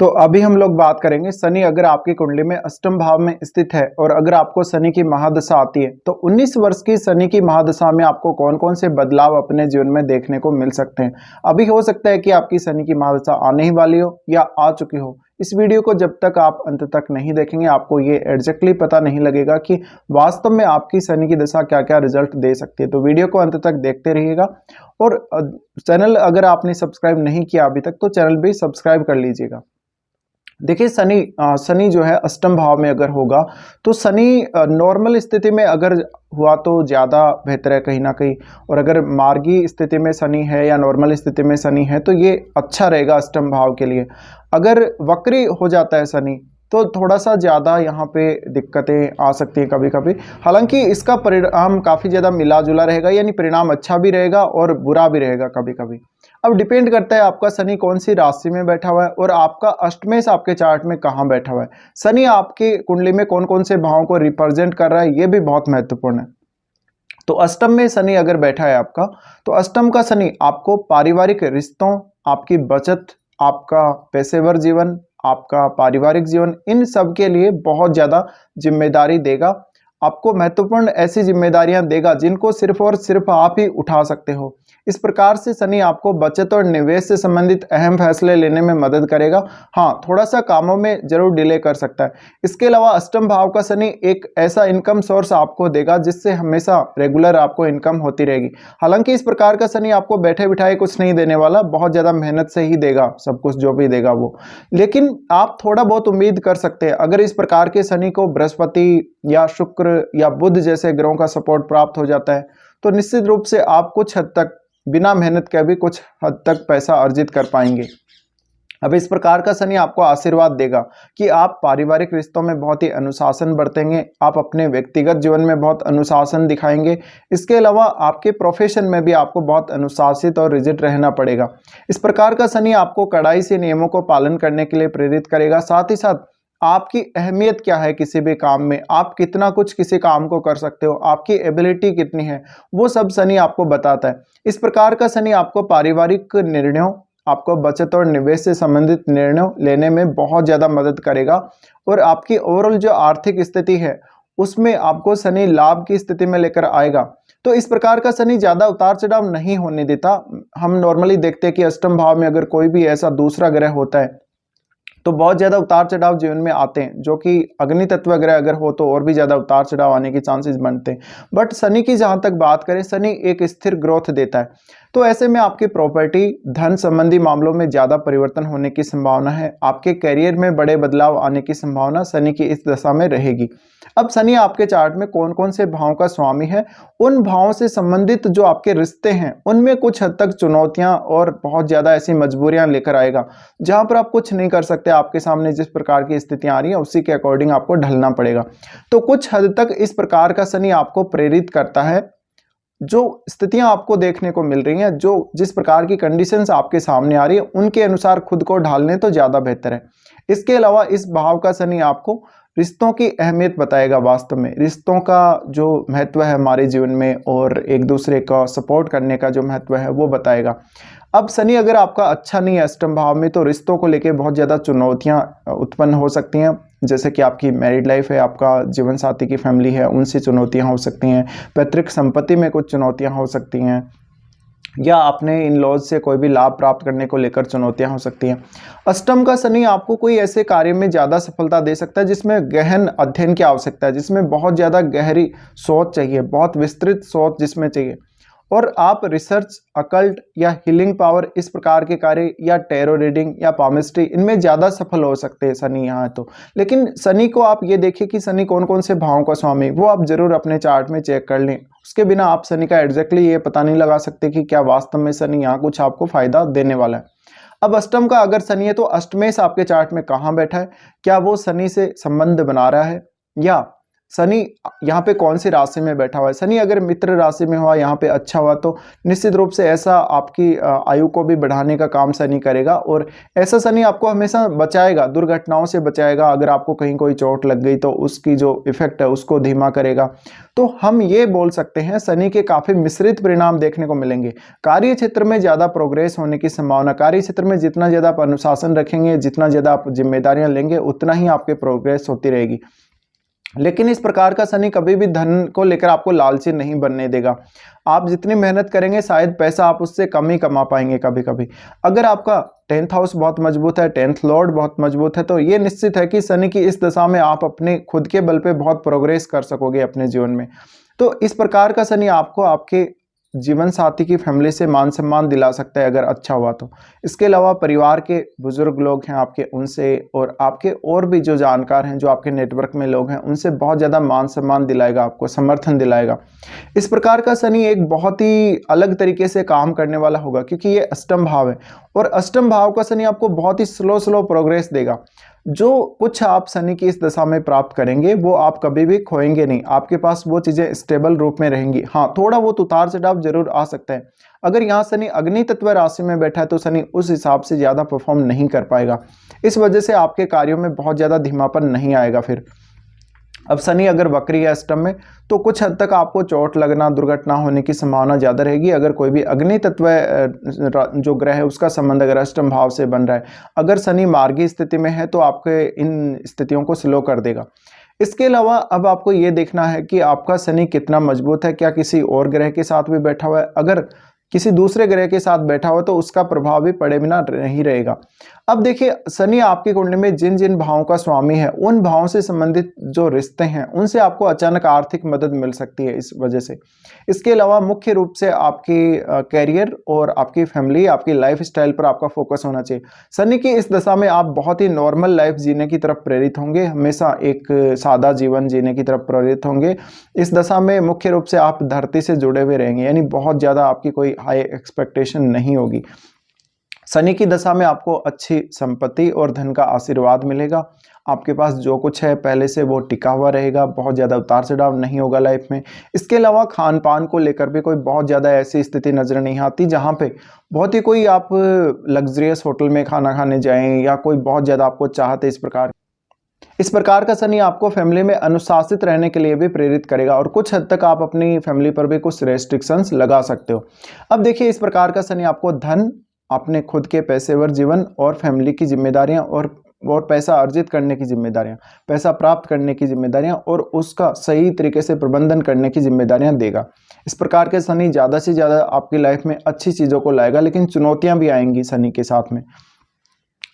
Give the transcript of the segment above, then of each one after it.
तो अभी हम लोग बात करेंगे शनि अगर आपकी कुंडली में अष्टम भाव में स्थित है और अगर आपको शनि की महादशा आती है तो 19 वर्ष की शनि की महादशा में आपको कौन कौन से बदलाव अपने जीवन में देखने को मिल सकते हैं। अभी हो सकता है कि आपकी शनि की महादशा आने ही वाली हो या आ चुकी हो। इस वीडियो को जब तक आप अंत तक नहीं देखेंगे आपको ये एग्जैक्टली पता नहीं लगेगा कि वास्तव में आपकी शनि की दशा क्या क्या रिजल्ट दे सकती है। तो वीडियो को अंत तक देखते रहिएगा और चैनल अगर आपने सब्सक्राइब नहीं किया अभी तक तो चैनल भी सब्सक्राइब कर लीजिएगा। देखिए शनि जो है अष्टम भाव में अगर होगा तो शनि नॉर्मल स्थिति में अगर हुआ तो ज़्यादा बेहतर है कहीं ना कहीं, और अगर मार्गी स्थिति में शनि है या नॉर्मल स्थिति में शनि है तो ये अच्छा रहेगा अष्टम भाव के लिए। अगर वक्री हो जाता है शनि तो थोड़ा सा ज़्यादा यहाँ पे दिक्कतें आ सकती हैं कभी कभी। हालांकि इसका परिणाम काफ़ी ज़्यादा मिला जुला रहेगा, यानी परिणाम अच्छा भी रहेगा और बुरा भी रहेगा कभी कभी। अब डिपेंड करता है आपका शनि कौन सी राशि में बैठा हुआ है और आपका अष्टमेश आपके चार्ट में कहाँ बैठा हुआ है। शनि आपकी कुंडली में कौन कौन से भावों को रिप्रेजेंट कर रहा है ये भी बहुत महत्वपूर्ण है। तो अष्टम में शनि अगर बैठा है आपका तो अष्टम का शनि आपको पारिवारिक रिश्तों, आपकी बचत, आपका पेशेवर जीवन, आपका पारिवारिक जीवन, इन सब के लिए बहुत ज़्यादा जिम्मेदारी देगा। आपको महत्वपूर्ण ऐसी जिम्मेदारियां देगा जिनको सिर्फ और सिर्फ आप ही उठा सकते हो। इस प्रकार से शनि आपको बचत और निवेश से संबंधित अहम फैसले लेने में मदद करेगा। हाँ, थोड़ा सा कामों में जरूर डिले कर सकता है। इसके अलावा अष्टम भाव का शनि एक ऐसा इनकम सोर्स आपको देगा जिससे हमेशा रेगुलर आपको इनकम होती रहेगी। हालांकि इस प्रकार का शनि आपको बैठे बिठाए कुछ नहीं देने वाला, बहुत ज़्यादा मेहनत से ही देगा सब कुछ जो भी देगा वो। लेकिन आप थोड़ा बहुत उम्मीद कर सकते हैं अगर इस प्रकार के शनि को बृहस्पति या शुक्र या बुध जैसे ग्रहों का सपोर्ट प्राप्त हो जाता है तो निश्चित रूप से आप कुछ हद तक बिना मेहनत के भी कुछ हद तक पैसा अर्जित कर पाएंगे। अब इस प्रकार का शनि आपको आशीर्वाद देगा कि आप पारिवारिक रिश्तों में बहुत ही अनुशासन बरतेंगे, आप अपने व्यक्तिगत जीवन में बहुत अनुशासन दिखाएंगे। इसके अलावा आपके प्रोफेशन में भी आपको बहुत अनुशासित और रिजिड रहना पड़ेगा। इस प्रकार का शनि आपको कड़ाई से नियमों को पालन करने के लिए प्रेरित करेगा। साथ ही साथ आपकी अहमियत क्या है किसी भी काम में, आप कितना कुछ किसी काम को कर सकते हो, आपकी एबिलिटी कितनी है, वो सब शनि आपको बताता है। इस प्रकार का शनि आपको पारिवारिक निर्णयों, आपको बचत और निवेश से संबंधित निर्णय लेने में बहुत ज़्यादा मदद करेगा और आपकी ओवरऑल जो आर्थिक स्थिति है उसमें आपको शनि लाभ की स्थिति में लेकर आएगा। तो इस प्रकार का शनि ज़्यादा उतार चढ़ाव नहीं होने देता। हम नॉर्मली देखते हैं कि अष्टम भाव में अगर कोई भी ऐसा दूसरा ग्रह होता है तो बहुत ज़्यादा उतार चढ़ाव जीवन में आते हैं, जो कि अग्नि तत्व ग्रह अगर हो तो और भी ज़्यादा उतार चढ़ाव आने के चांसेस बनते हैं। बट शनि की जहाँ तक बात करें, शनि एक स्थिर ग्रोथ देता है, तो ऐसे में आपकी प्रॉपर्टी, धन संबंधी मामलों में ज़्यादा परिवर्तन होने की संभावना है। आपके करियर में बड़े बदलाव आने की संभावना शनि की इस दशा में रहेगी। अब शनि आपके चार्ट में कौन कौन से भावों का स्वामी है, उन भावों से संबंधित जो आपके रिश्ते हैं उनमें कुछ हद तक चुनौतियां और बहुत ज़्यादा ऐसी मजबूरियां लेकर आएगा जहां पर आप कुछ नहीं कर सकते। आपके सामने जिस प्रकार की स्थितियां आ रही हैं उसी के अकॉर्डिंग आपको ढलना पड़ेगा। तो कुछ हद तक इस प्रकार का शनि आपको प्रेरित करता है। जो स्थितियां आपको देखने को मिल रही हैं, जो जिस प्रकार की कंडीशंस आपके सामने आ रही है उनके अनुसार खुद को ढालने तो ज़्यादा बेहतर है। इसके अलावा इस भाव का शनि आपको रिश्तों की अहमियत बताएगा। वास्तव में रिश्तों का जो महत्व है हमारे जीवन में और एक दूसरे का सपोर्ट करने का जो महत्व है वो बताएगा। अब शनि अगर आपका अच्छा नहीं है अष्टम भाव में तो रिश्तों को लेकर बहुत ज़्यादा चुनौतियां उत्पन्न हो सकती हैं, जैसे कि आपकी मैरिड लाइफ है, आपका जीवन साथी की फैमिली है, उनसे चुनौतियां हो सकती हैं, पैतृक संपत्ति में कुछ चुनौतियां हो सकती हैं, या आपने इन लॉज से कोई भी लाभ प्राप्त करने को लेकर चुनौतियां हो सकती हैं। अष्टम का शनि आपको कोई ऐसे कार्य में ज़्यादा सफलता दे सकता है जिसमें गहन अध्ययन की आवश्यकता है, जिसमें बहुत ज़्यादा गहरी सोच चाहिए, बहुत विस्तृत सोच जिसमें चाहिए। और आप रिसर्च, अकल्ट या हीलिंग पावर, इस प्रकार के कार्य या टैरो रीडिंग या पामिस्ट्री, इनमें ज़्यादा सफल हो सकते हैं शनि यहाँ तो। लेकिन शनि को आप ये देखिए कि शनि कौन कौन से भावों का स्वामी, वो आप जरूर अपने चार्ट में चेक कर लें। उसके बिना आप शनि का एग्जैक्टली ये पता नहीं लगा सकते कि क्या वास्तव में शनि यहाँ कुछ आपको फायदा देने वाला है। अब अष्टम का अगर शनि है तो अष्टमेश आपके चार्ट में कहाँ बैठा है, क्या वो शनि से संबंध बना रहा है या शनि यहाँ पे कौन सी राशि में बैठा हुआ है। शनि अगर मित्र राशि में हुआ, यहाँ पे अच्छा हुआ, तो निश्चित रूप से ऐसा आपकी आयु को भी बढ़ाने का काम शनि करेगा। और ऐसा शनि आपको हमेशा बचाएगा, दुर्घटनाओं से बचाएगा। अगर आपको कहीं कोई चोट लग गई तो उसकी जो इफेक्ट है उसको धीमा करेगा। तो हम ये बोल सकते हैं शनि के काफी मिश्रित परिणाम देखने को मिलेंगे। कार्य क्षेत्र में ज्यादा प्रोग्रेस होने की संभावना, कार्य क्षेत्र में जितना ज्यादा आप अनुशासन रखेंगे, जितना ज्यादा आप जिम्मेदारियां लेंगे, उतना ही आपके प्रोग्रेस होती रहेगी। लेकिन इस प्रकार का शनि कभी भी धन को लेकर आपको लालची नहीं बनने देगा। आप जितनी मेहनत करेंगे शायद पैसा आप उससे कम ही कमा पाएंगे कभी कभी। अगर आपका 10th हाउस बहुत मजबूत है, 10th लॉर्ड बहुत मजबूत है, तो ये निश्चित है कि शनि की इस दशा में आप अपने खुद के बल पे बहुत प्रोग्रेस कर सकोगे अपने जीवन में। तो इस प्रकार का शनि आपको आपके जीवन साथी की फैमिली से मान सम्मान दिला सकता है अगर अच्छा हुआ तो। इसके अलावा परिवार के बुजुर्ग लोग हैं आपके, उनसे, और आपके और भी जो जानकार हैं, जो आपके नेटवर्क में लोग हैं, उनसे बहुत ज़्यादा मान सम्मान दिलाएगा, आपको समर्थन दिलाएगा। इस प्रकार का शनि एक बहुत ही अलग तरीके से काम करने वाला होगा, क्योंकि ये अष्टम भाव है और अष्टम भाव का शनि आपको बहुत ही स्लो प्रोग्रेस देगा। जो कुछ आप शनि की इस दशा में प्राप्त करेंगे वो आप कभी भी खोएंगे नहीं, आपके पास वो चीजें स्टेबल रूप में रहेंगी। हाँ, थोड़ा बहुत उतार चढ़ाव जरूर आ सकता है। अगर यहाँ शनि अग्नि तत्व राशि में बैठा है तो शनि उस हिसाब से ज्यादा परफॉर्म नहीं कर पाएगा। इस वजह से आपके कार्यों में बहुत ज्यादा धीमापन नहीं आएगा। फिर अब शनि अगर वक्री है अष्टम में, तो कुछ हद तक आपको चोट लगना, दुर्घटना होने की संभावना ज्यादा रहेगी। अगर कोई भी अग्नि तत्व जो ग्रह है उसका संबंध अगर अष्टम भाव से बन रहा है, अगर शनि मार्गी स्थिति में है, तो आपके इन स्थितियों को स्लो कर देगा। इसके अलावा अब आपको ये देखना है कि आपका शनि कितना मजबूत है, क्या किसी और ग्रह के साथ भी बैठा हुआ है। अगर किसी दूसरे ग्रह के साथ बैठा हुआ तो उसका प्रभाव भी पड़े बिना नहीं रहेगा। अब देखिए, शनि आपकी कुंडली में जिन जिन भावों का स्वामी है, उन भावों से संबंधित जो रिश्ते हैं उनसे आपको अचानक आर्थिक मदद मिल सकती है इस वजह से। इसके अलावा मुख्य रूप से आपकी कैरियर और आपकी फैमिली, आपकी लाइफ स्टाइल पर आपका फोकस होना चाहिए। शनि की इस दशा में आप बहुत ही नॉर्मल लाइफ जीने की तरफ प्रेरित होंगे, हमेशा एक सादा जीवन जीने की तरफ प्रेरित होंगे। इस दशा में मुख्य रूप से आप धरती से जुड़े हुए रहेंगे, यानी बहुत ज़्यादा आपकी कोई हाई एक्सपेक्टेशन नहीं होगी। शनि की दशा में आपको अच्छी संपत्ति और धन का आशीर्वाद मिलेगा। आपके पास जो कुछ है पहले से वो टिका हुआ रहेगा, बहुत ज़्यादा उतार चढ़ाव नहीं होगा लाइफ में। इसके अलावा खान पान को लेकर भी कोई बहुत ज़्यादा ऐसी स्थिति नजर नहीं आती जहाँ पे बहुत ही कोई आप लग्जरियस होटल में खाना खाने जाएं, या कोई बहुत ज़्यादा आपको चाहते इस प्रकार का शनि आपको फैमिली में अनुशासित रहने के लिए भी प्रेरित करेगा, और कुछ हद तक आप अपनी फैमिली पर भी कुछ रेस्ट्रिक्शंस लगा सकते हो। अब देखिए, इस प्रकार का शनि आपको धन, अपने खुद के पेशेवर जीवन और फैमिली की जिम्मेदारियां और पैसा अर्जित करने की जिम्मेदारियां, पैसा प्राप्त करने की जिम्मेदारियां और उसका सही तरीके से प्रबंधन करने की जिम्मेदारियां देगा। इस प्रकार के शनि ज़्यादा से ज़्यादा आपकी लाइफ में अच्छी चीज़ों को लाएगा, लेकिन चुनौतियां भी आएंगी शनि के साथ में।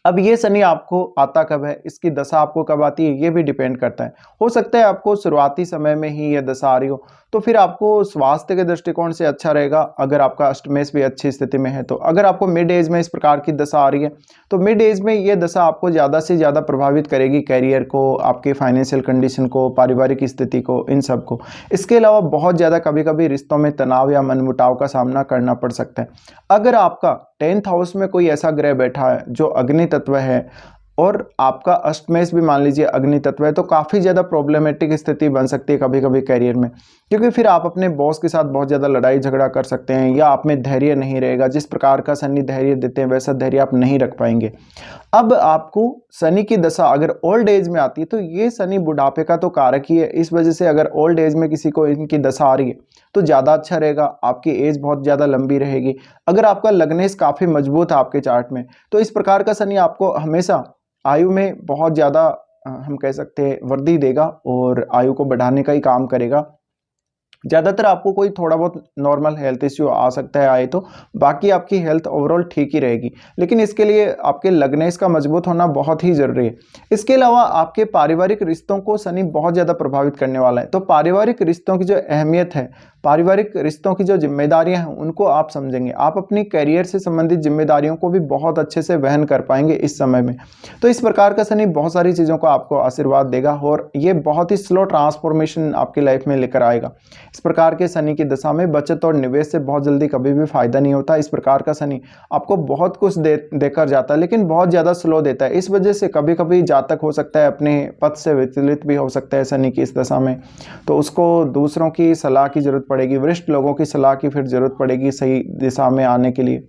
अब ये शनि आपको आता कब है, इसकी दशा आपको कब आती है, ये भी डिपेंड करता है। हो सकता है आपको शुरुआती समय में ही ये दशा आ रही हो, तो फिर आपको स्वास्थ्य के दृष्टिकोण से अच्छा रहेगा अगर आपका अष्टमेश भी अच्छी स्थिति में है। तो अगर आपको मिड एज में इस प्रकार की दशा आ रही है, तो मिड एज में ये दशा आपको ज़्यादा से ज़्यादा प्रभावित करेगी, कैरियर को, आपके फाइनेंशियल कंडीशन को, पारिवारिक स्थिति को, इन सब को। इसके अलावा बहुत ज़्यादा कभी कभी रिश्तों में तनाव या मनमुटाव का सामना करना पड़ सकता है। अगर आपका 10th हाउस में कोई ऐसा ग्रह बैठा है जो अग्नि तत्व है और आपका अष्टमेश भी मान लीजिए अग्नि तत्व है, तो काफ़ी ज़्यादा प्रॉब्लमेटिक स्थिति बन सकती है कभी कभी कैरियर में, क्योंकि फिर आप अपने बॉस के साथ बहुत ज़्यादा लड़ाई झगड़ा कर सकते हैं, या आप में धैर्य नहीं रहेगा। जिस प्रकार का शनि धैर्य देते हैं वैसा धैर्य आप नहीं रख पाएंगे। अब आपको शनि की दशा अगर ओल्ड एज में आती है, तो ये शनि बुढ़ापे का तो कारक ही है। इस वजह से अगर ओल्ड एज में किसी को इनकी दशा आ रही है तो ज़्यादा अच्छा रहेगा, आपकी एज बहुत ज़्यादा लंबी रहेगी। अगर आपका लग्नेश काफ़ी मजबूत है आपके चार्ट में, तो इस प्रकार का शनि आपको हमेशा आयु में बहुत ज़्यादा हम कह सकते हैं वृद्धि देगा और आयु को बढ़ाने का ही काम करेगा। ज़्यादातर आपको कोई थोड़ा बहुत नॉर्मल हेल्थ इश्यू आ सकता है आए तो, बाकी आपकी हेल्थ ओवरऑल ठीक ही रहेगी, लेकिन इसके लिए आपके लग्नेश का मजबूत होना बहुत ही ज़रूरी है। इसके अलावा आपके पारिवारिक रिश्तों को शनि बहुत ज़्यादा प्रभावित करने वाला है। तो पारिवारिक रिश्तों की जो अहमियत है पारिवारिक रिश्तों की जो जिम्मेदारियां हैं उनको आप समझेंगे। आप अपनी करियर से संबंधित जिम्मेदारियों को भी बहुत अच्छे से वहन कर पाएंगे इस समय में। तो इस प्रकार का शनि बहुत सारी चीज़ों को आपको आशीर्वाद देगा और ये बहुत ही स्लो ट्रांसफॉर्मेशन आपकी लाइफ में लेकर आएगा। इस प्रकार के शनि की दशा में बचत और निवेश से बहुत जल्दी कभी भी फायदा नहीं होता। इस प्रकार का शनि आपको बहुत कुछ देकर जाता है, लेकिन बहुत ज़्यादा स्लो देता है। इस वजह से कभी कभी जातक हो सकता है अपने पथ से विचलित भी हो सकता है शनि की इस दशा में। तो उसको दूसरों की सलाह की जरूरत पड़ेगी, वरिष्ठ लोगों की सलाह की फिर जरूरत पड़ेगी सही दिशा में आने के लिए।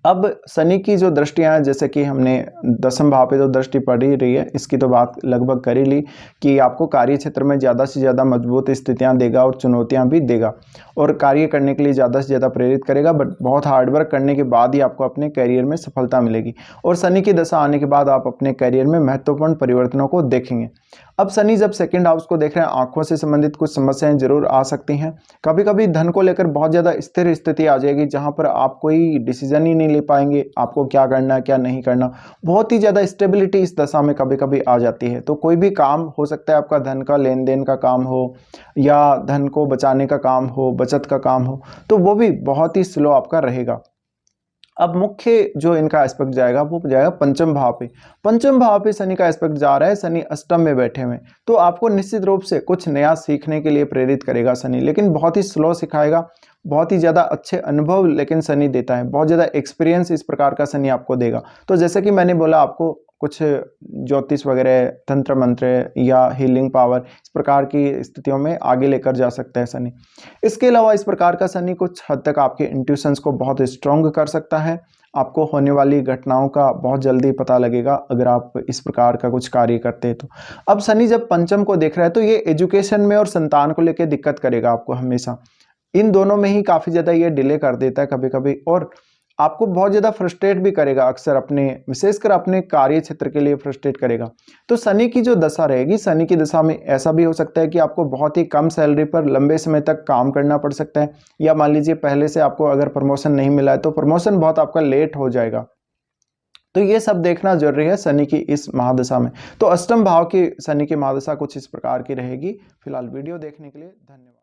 अब शनि की जो दृष्टियां हैं, जैसे कि हमने दसम भाव पे जो दृष्टि पड़ ही रही है, इसकी तो बात लगभग कर ही ली कि आपको कार्य क्षेत्र में ज़्यादा से ज़्यादा मजबूत स्थितियां देगा और चुनौतियां भी देगा और कार्य करने के लिए ज़्यादा से ज़्यादा प्रेरित करेगा। बट बहुत हार्डवर्क करने के बाद ही आपको अपने करियर में सफलता मिलेगी और शनि की दशा आने के बाद आप अपने करियर में महत्वपूर्ण परिवर्तनों को देखेंगे। अब शनि जब सेकंड हाउस को देख रहे हैं, आंखों से संबंधित कुछ समस्याएं जरूर आ सकती हैं। कभी कभी धन को लेकर बहुत ज़्यादा स्थिर स्थिति आ जाएगी जहां पर आप कोई डिसीजन ही नहीं ले पाएंगे, आपको क्या करना है क्या नहीं करना। बहुत ही ज़्यादा स्टेबिलिटी इस दशा में कभी कभी आ जाती है। तो कोई भी काम हो सकता है, आपका धन का लेन देन का काम हो या धन को बचाने का काम हो, बचत का काम हो, तो वो भी बहुत ही स्लो आपका रहेगा। अब मुख्य जो इनका एस्पेक्ट जाएगा वो जाएगा पंचम भाव पे। पंचम भाव पे शनि का एस्पेक्ट जा रहा है, शनि अष्टम में बैठे हुए, तो आपको निश्चित रूप से कुछ नया सीखने के लिए प्रेरित करेगा शनि, लेकिन बहुत ही स्लो सिखाएगा। बहुत ही ज़्यादा अच्छे अनुभव लेकिन शनि देता है, बहुत ज़्यादा एक्सपीरियंस इस प्रकार का शनि आपको देगा। तो जैसे कि मैंने बोला, आपको कुछ ज्योतिष वगैरह, तंत्र मंत्र या हीलिंग पावर, इस प्रकार की स्थितियों में आगे लेकर जा सकता है शनि। इसके अलावा इस प्रकार का शनि कुछ हद तक आपके इंट्यूशंस को बहुत स्ट्रॉन्ग कर सकता है। आपको होने वाली घटनाओं का बहुत जल्दी पता लगेगा अगर आप इस प्रकार का कुछ कार्य करते हैं तो। अब शनि जब पंचम को देख रहा है तो ये एजुकेशन में और संतान को लेकर दिक्कत करेगा आपको हमेशा। इन दोनों में ही काफ़ी ज़्यादा ये डिले कर देता है कभी कभी और आपको बहुत ज़्यादा फ्रस्ट्रेट भी करेगा अक्सर, अपने विशेषकर अपने कार्य क्षेत्र के लिए फ्रस्ट्रेट करेगा। तो शनि की जो दशा रहेगी, शनि की दशा में ऐसा भी हो सकता है कि आपको बहुत ही कम सैलरी पर लंबे समय तक काम करना पड़ सकता है, या मान लीजिए पहले से आपको अगर प्रमोशन नहीं मिला है तो प्रमोशन बहुत आपका लेट हो जाएगा। तो ये सब देखना जरूरी है शनि की इस महादशा में। तो अष्टम भाव की शनि की महादशा कुछ इस प्रकार की रहेगी। फिलहाल वीडियो देखने के लिए धन्यवाद।